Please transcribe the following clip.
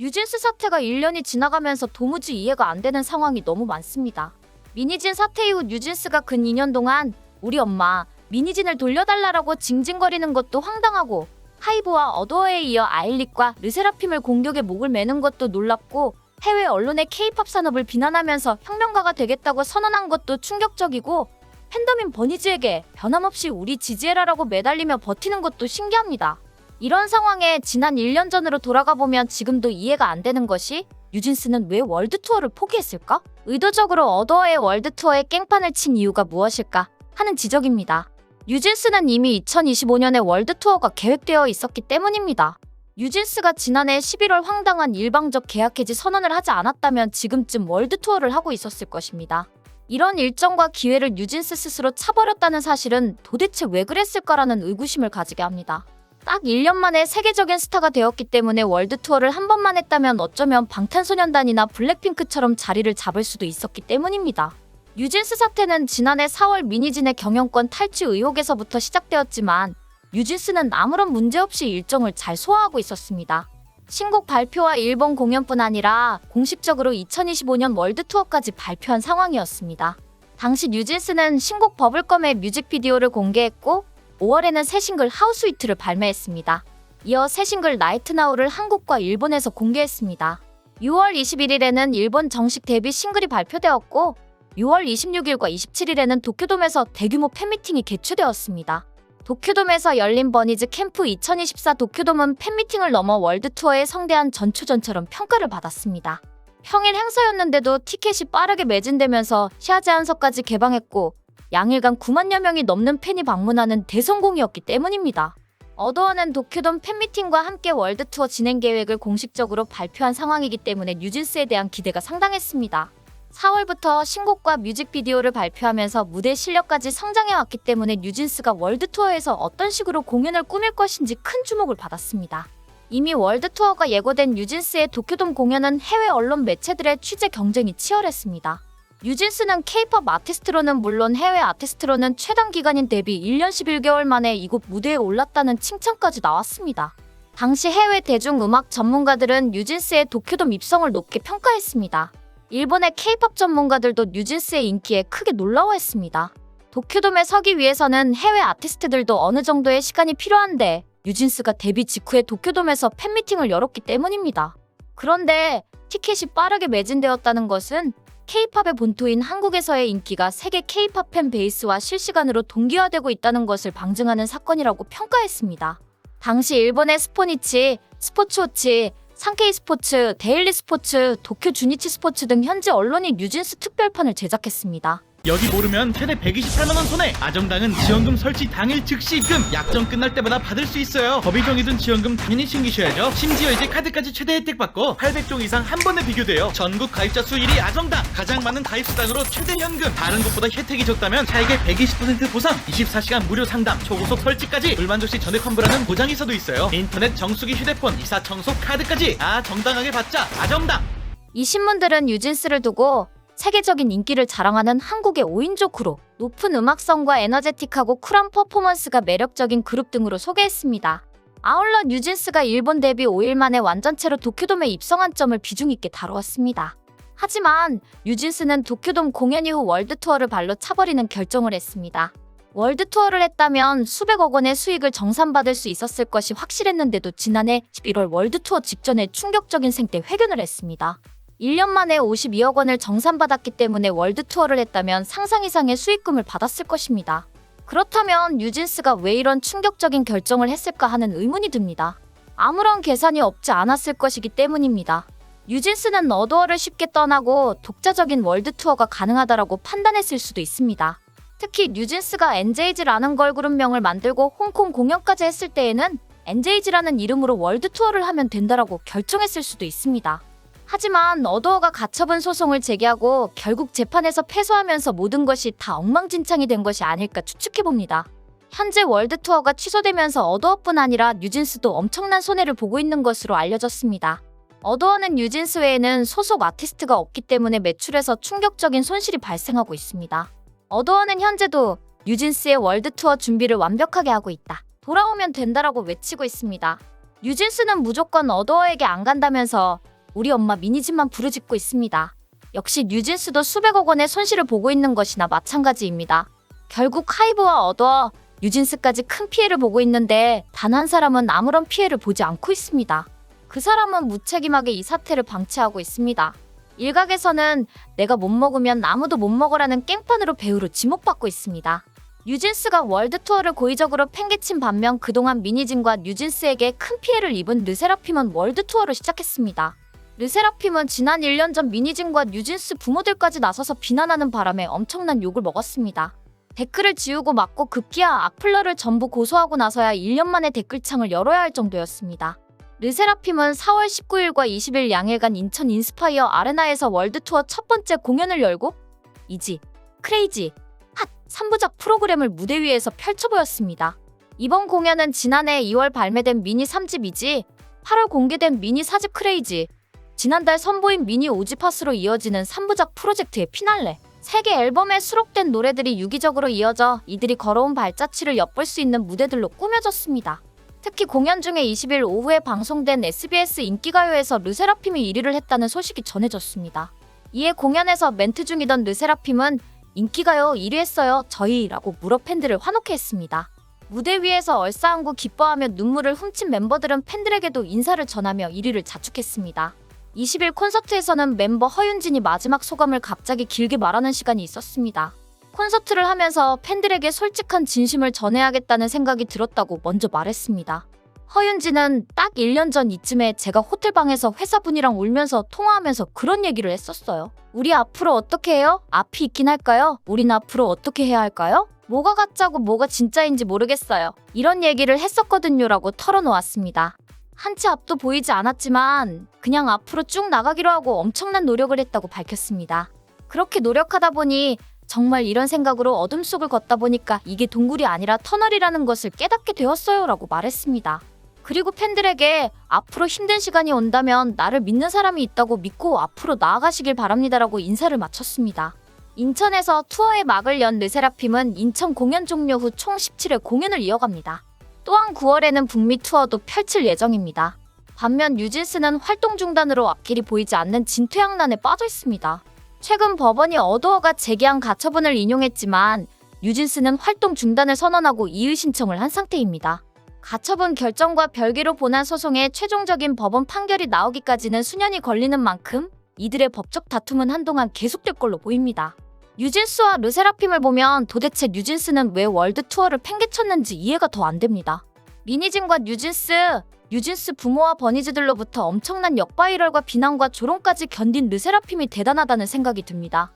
뉴진스 사태가 1년이 지나가면서 도무지 이해가 안 되는 상황이 너무 많습니다. 미니진 사태 이후 뉴진스가 근 2년 동안 우리 엄마 미니진을 돌려달라고 징징거리는 것도 황당하고, 하이브와 어도어에 이어 아일릿과 르세라핌을 공격에 목을 매는 것도 놀랍고, 해외 언론의 K-팝 산업을 비난하면서 혁명가가 되겠다고 선언한 것도 충격적이고, 팬덤인 버니즈에게 변함없이 우리 지지해라라고 매달리며 버티는 것도 신기합니다. 이런 상황에 지난 1년 전으로 돌아가 보면 지금도 이해가 안 되는 것이, 뉴진스는 왜 월드 투어를 포기했을까? 의도적으로 어도어의 월드 투어에 깽판을 친 이유가 무엇일까 하는 지적입니다. 뉴진스는 이미 2025년에 월드 투어가 계획되어 있었기 때문입니다. 뉴진스가 지난해 11월 황당한 일방적 계약 해지 선언을 하지 않았다면 지금쯤 월드 투어를 하고 있었을 것입니다. 이런 일정과 기회를 뉴진스 스스로 차버렸다는 사실은 도대체 왜 그랬을까라는 의구심을 가지게 합니다. 딱 1년 만에 세계적인 스타가 되었기 때문에 월드 투어를 한 번만 했다면 어쩌면 방탄소년단이나 블랙핑크처럼 자리를 잡을 수도 있었기 때문입니다. 뉴진스 사태는 지난해 4월 미니진의 경영권 탈취 의혹에서부터 시작되었지만, 뉴진스는 아무런 문제 없이 일정을 잘 소화하고 있었습니다. 신곡 발표와 일본 공연뿐 아니라 공식적으로 2025년 월드 투어까지 발표한 상황이었습니다. 당시 뉴진스는 신곡 버블검의 뮤직비디오를 공개했고, 5월에는 새 싱글 하우스위트를 발매했습니다. 이어 새 싱글 나이트나우를 한국과 일본에서 공개했습니다. 6월 21일에는 일본 정식 데뷔 싱글이 발표되었고, 6월 26일과 27일에는 도쿄돔에서 대규모 팬미팅이 개최되었습니다. 도쿄돔에서 열린 버니즈 캠프 2024 도쿄돔은 팬미팅을 넘어 월드투어의 성대한 전초전처럼 평가를 받았습니다. 평일 행사였는데도 티켓이 빠르게 매진되면서 시화 제한석까지 개방했고, 양일간 9만여 명이 넘는 팬이 방문하는 대성공이었기 때문입니다. 어도어는 도쿄돔 팬미팅과 함께 월드투어 진행 계획을 공식적으로 발표한 상황이기 때문에 뉴진스에 대한 기대가 상당했습니다. 4월부터 신곡과 뮤직비디오를 발표하면서 무대 실력까지 성장해왔기 때문에 뉴진스가 월드투어에서 어떤 식으로 공연을 꾸밀 것인지 큰 주목을 받았습니다. 이미 월드투어가 예고된 뉴진스의 도쿄돔 공연은 해외 언론 매체들의 취재 경쟁이 치열했습니다. 뉴진스는 K-팝 아티스트로는 물론 해외 아티스트로는 최단 기간인 데뷔 1년 11개월 만에 이곳 무대에 올랐다는 칭찬까지 나왔습니다. 당시 해외 대중음악 전문가들은 뉴진스의 도쿄돔 입성을 높게 평가했습니다. 일본의 K-팝 전문가들도 뉴진스의 인기에 크게 놀라워했습니다. 도쿄돔에 서기 위해서는 해외 아티스트들도 어느 정도의 시간이 필요한데, 뉴진스가 데뷔 직후에 도쿄돔에서 팬미팅을 열었기 때문입니다. 그런데 티켓이 빠르게 매진되었다는 것은 K-팝의 본토인 한국에서의 인기가 세계 K-팝 팬 베이스와 실시간으로 동기화되고 있다는 것을 방증하는 사건이라고 평가했습니다. 당시 일본의 스포니치, 스포츠워치, 상케이 스포츠, 데일리 스포츠, 도쿄 주니치 스포츠 등 현지 언론이 뉴진스 특별판을 제작했습니다. 여기 모르면 최대 128만원 손해. 아정당은 지원금 설치 당일 즉시 입금. 약정 끝날 때마다 받을 수 있어요. 법이 정해둔 지원금 당연히 챙기셔야죠. 심지어 이제 카드까지 최대 혜택 받고 800종 이상 한 번에 비교돼요. 전국 가입자 수 1위 아정당. 가장 많은 가입 수당으로 최대 현금. 다른 곳보다 혜택이 적다면 차액의 120% 보상, 24시간 무료 상담, 초고속 설치까지, 불만족 시 전액 환불하는 보장이서도 있어요. 인터넷 정수기, 휴대폰, 이사 청소 카드까지 정당하게 받자. 아정당. 이 신문들은 뉴진스를 두고 세계적인 인기를 자랑하는 한국의 5인조 그룹, 높은 음악성과 에너제틱하고 쿨한 퍼포먼스가 매력적인 그룹 등으로 소개했습니다. 아울러 뉴진스가 일본 데뷔 5일 만에 완전체로 도쿄돔에 입성한 점을 비중 있게 다루었습니다. 하지만 뉴진스는 도쿄돔 공연 이후 월드투어를 발로 차버리는 결정을 했습니다. 월드투어를 했다면 수백억 원의 수익을 정산받을 수 있었을 것이 확실했는데도 지난해 11월 월드투어 직전에 충격적인 생태 회견을 했습니다. 1년 만에 52억 원을 정산받았기 때문에 월드투어를 했다면 상상 이상의 수익금을 받았을 것입니다. 그렇다면 뉴진스가 왜 이런 충격적인 결정을 했을까 하는 의문이 듭니다. 아무런 계산이 없지 않았을 것이기 때문입니다. 뉴진스는 어도어를 쉽게 떠나고 독자적인 월드투어가 가능하다라고 판단했을 수도 있습니다. 특히 뉴진스가 엔제이지라는 걸그룹명을 만들고 홍콩 공연까지 했을 때에는 엔제이지라는 이름으로 월드투어를 하면 된다라고 결정했을 수도 있습니다. 하지만 어도어가 가처분 소송을 제기하고 결국 재판에서 패소하면서 모든 것이 다 엉망진창이 된 것이 아닐까 추측해봅니다. 현재 월드투어가 취소되면서 어도어뿐 아니라 뉴진스도 엄청난 손해를 보고 있는 것으로 알려졌습니다. 어도어는 뉴진스 외에는 소속 아티스트가 없기 때문에 매출에서 충격적인 손실이 발생하고 있습니다. 어도어는 현재도 뉴진스의 월드투어 준비를 완벽하게 하고 있다, 돌아오면 된다라고 외치고 있습니다. 뉴진스는 무조건 어도어에게 안 간다면서 우리 엄마 미니진만 부르짖고 있습니다. 역시 뉴진스도 수백억 원의 손실을 보고 있는 것이나 마찬가지입니다. 결국 하이브와 어더, 뉴진스까지 큰 피해를 보고 있는데 단 한 사람은 아무런 피해를 보지 않고 있습니다. 그 사람은 무책임하게 이 사태를 방치하고 있습니다. 일각에서는 내가 못 먹으면 아무도 못 먹으라는 깽판으로 배우로 지목받고 있습니다. 뉴진스가 월드 투어를 고의적으로 팽개친 반면 그동안 미니진과 뉴진스에게 큰 피해를 입은 르세라핌은 월드 투어를 시작했습니다. 르세라핌은 지난 1년 전 미니진과 뉴진스 부모들까지 나서서 비난하는 바람에 엄청난 욕을 먹었습니다. 댓글을 지우고 막고 급기야 악플러를 전부 고소하고 나서야 1년 만에 댓글창을 열어야 할 정도였습니다. 르세라핌은 4월 19일과 20일 양일간 인천 인스파이어 아레나에서 월드 투어 첫 번째 공연을 열고 이지, 크레이지, 핫 3부작 프로그램을 무대 위에서 펼쳐보였습니다. 이번 공연은 지난해 2월 발매된 미니 3집 이지, 8월 공개된 미니 4집 크레이지, 지난달 선보인 미니 5집 핫으로 이어지는 3부작 프로젝트의 피날레. 3개 앨범에 수록된 노래들이 유기적으로 이어져 이들이 걸어온 발자취를 엿볼 수 있는 무대들로 꾸며졌습니다. 특히 공연 중에 20일 오후에 방송된 SBS 인기가요에서 르세라핌이 1위를 했다는 소식이 전해졌습니다. 이에 공연에서 멘트 중이던 르세라핌은 인기가요 1위 했어요 저희라고 물어 팬들을 화놓게 했습니다. 무대 위에서 얼싸안고 기뻐하며 눈물을 훔친 멤버들은 팬들에게도 인사를 전하며 1위를 자축했습니다. 20일 콘서트에서는 멤버 허윤진이 마지막 소감을 갑자기 길게 말하는 시간이 있었습니다. 콘서트를 하면서 팬들에게 솔직한 진심을 전해야겠다는 생각이 들었다고 먼저 말했습니다. 허윤진은 딱 1년 전 이쯤에 제가 호텔방에서 회사분이랑 울면서 통화하면서 그런 얘기를 했었어요. 우리 앞으로 어떻게 해요? 앞이 있긴 할까요? 우린 앞으로 어떻게 해야 할까요? 뭐가 가짜고 뭐가 진짜인지 모르겠어요. 이런 얘기를 했었거든요 라고 털어놓았습니다. 한치 앞도 보이지 않았지만 그냥 앞으로 쭉 나가기로 하고 엄청난 노력을 했다고 밝혔습니다. 그렇게 노력하다 보니 정말 이런 생각으로 어둠 속을 걷다 보니까 이게 동굴이 아니라 터널이라는 것을 깨닫게 되었어요 라고 말했습니다. 그리고 팬들에게 앞으로 힘든 시간이 온다면 나를 믿는 사람이 있다고 믿고 앞으로 나아가시길 바랍니다라고 인사를 마쳤습니다. 인천에서 투어의 막을 연 르세라핌은 인천 공연 종료 후 총 17회 공연을 이어갑니다. 또한 9월에는 북미 투어도 펼칠 예정입니다. 반면 뉴진스는 활동 중단으로 앞길이 보이지 않는 진퇴양난에 빠져 있습니다. 최근 법원이 어도어가 제기한 가처분을 인용했지만 뉴진스는 활동 중단을 선언하고 이의 신청을 한 상태입니다. 가처분 결정과 별개로 본안 소송의 최종적인 법원 판결이 나오기까지는 수년이 걸리는 만큼 이들의 법적 다툼은 한동안 계속될 걸로 보입니다. 뉴진스와 르세라핌을 보면 도대체 뉴진스는 왜 월드 투어를 팽개쳤는지 이해가 더 안 됩니다. 미니진과 뉴진스 부모와 버니즈들로부터 엄청난 역바이럴과 비난과 조롱까지 견딘 르세라핌이 대단하다는 생각이 듭니다.